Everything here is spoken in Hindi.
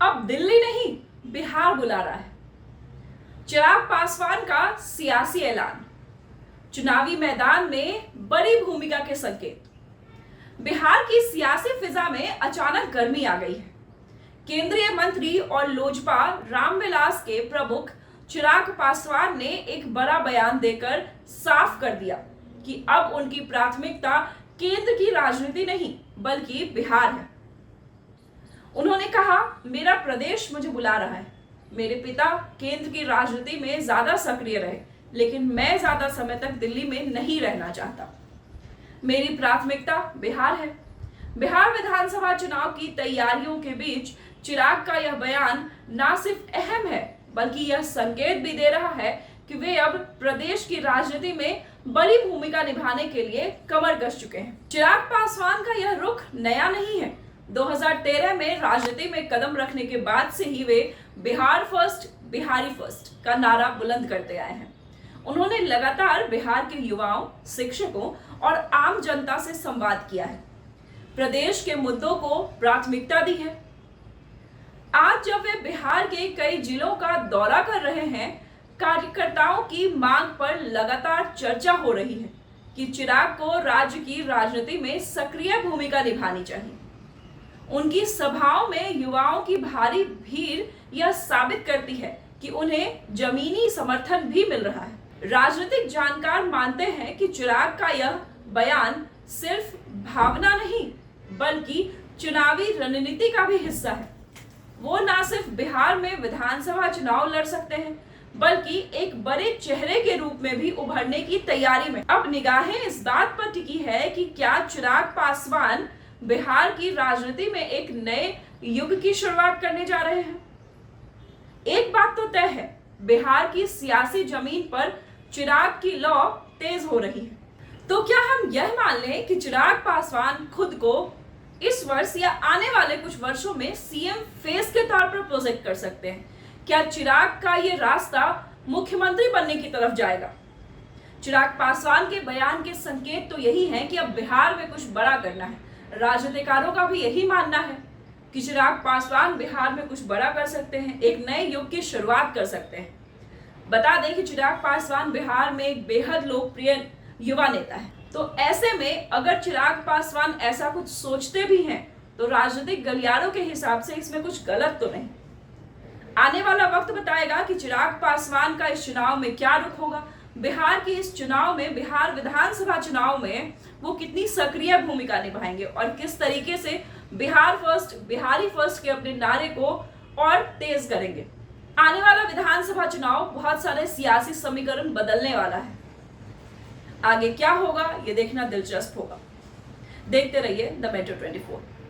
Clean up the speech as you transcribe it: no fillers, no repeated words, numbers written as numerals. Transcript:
अब दिल्ली नहीं, बिहार बुला रहा है। चिराग पासवान का सियासी ऐलान, चुनावी मैदान में बड़ी भूमिका के संकेत। बिहार की सियासी फिजा में अचानक गर्मी आ गई है। केंद्रीय मंत्री और लोजपा रामविलास के प्रमुख चिराग पासवान ने एक बड़ा बयान देकर साफ कर दिया कि अब उनकी प्राथमिकता केंद्र की राजनीति नहीं बल्कि बिहार है। उन्होंने कहा, मेरा प्रदेश मुझे बुला रहा है। मेरे पिता केंद्र की राजनीति में ज्यादा सक्रिय रहे, लेकिन मैं ज्यादा समय तक दिल्ली में नहीं रहना चाहता। मेरी प्राथमिकता बिहार है। बिहार विधानसभा चुनाव की तैयारियों के बीच चिराग का यह बयान न सिर्फ अहम है, बल्कि यह संकेत भी दे रहा है कि वे अब प्रदेश की राजनीति में बड़ी भूमिका निभाने के लिए कमर कस चुके हैं। चिराग पासवान का यह रुख नया नहीं है। 2013 में राजनीति में कदम रखने के बाद से ही वे बिहार फर्स्ट, बिहारी फर्स्ट का नारा बुलंद करते आए हैं। उन्होंने लगातार बिहार के युवाओं, शिक्षकों और आम जनता से संवाद किया है, प्रदेश के मुद्दों को प्राथमिकता दी है। आज जब वे बिहार के कई जिलों का दौरा कर रहे हैं, कार्यकर्ताओं की मांग पर लगातार चर्चा हो रही है कि चिराग को राज्य की राजनीति में सक्रिय भूमिका निभानी चाहिए। उनकी सभाओं में युवाओं की भारी भीड़ यह साबित करती है कि उन्हें जमीनी समर्थन भी मिल रहा है। राजनीतिक जानकार मानते हैं कि चिराग का यह बयान सिर्फ भावना नहीं बल्कि चुनावी रणनीति का भी हिस्सा है। वो न सिर्फ बिहार में विधानसभा चुनाव लड़ सकते हैं, बल्कि एक बड़े चेहरे के रूप में भी उभरने की तैयारी में। अब निगाहें इस बात पर टिकी है कि क्या चिराग पासवान बिहार की राजनीति में एक नए युग की शुरुआत करने जा रहे हैं। एक बात तो तय है, बिहार की सियासी जमीन पर चिराग की लौ तेज हो रही है। तो क्या हम यह मान लें कि चिराग पासवान खुद को इस वर्ष या आने वाले कुछ वर्षों में सीएम फेस के तौर पर प्रोजेक्ट कर सकते हैं? क्या चिराग का ये रास्ता मुख्यमंत्री बनने की तरफ जाएगा? चिराग पासवान के बयान के संकेत तो यही हैं कि अब बिहार में कुछ बड़ा करना है। राजनीतिकारों का भी यही मानना है कि चिराग पासवान बिहार में कुछ बड़ा कर सकते हैं, एक नए युग की शुरुआत कर सकते हैं। बता दें कि चिराग पासवान बिहार में एक बेहद लोकप्रिय युवा नेता है। तो ऐसे में अगर चिराग पासवान ऐसा कुछ सोचते भी हैं, तो राजनीतिक गलियारों के हिसाब से इसमें कुछ गलत तो नहीं। आने वाला वक्त बताएगा कि चिराग पासवान का इस चुनाव में क्या रुख होगा। बिहार के इस चुनाव में, बिहार विधानसभा चुनाव में वो कितनी सक्रिय भूमिका निभाएंगे और किस तरीके से बिहार फर्स्ट, बिहारी फर्स्ट के अपने नारे को और तेज करेंगे। आने वाला विधानसभा चुनाव बहुत सारे सियासी समीकरण बदलने वाला है। आगे क्या होगा ये देखना दिलचस्प होगा। देखते रहिए द मेट्रो 24।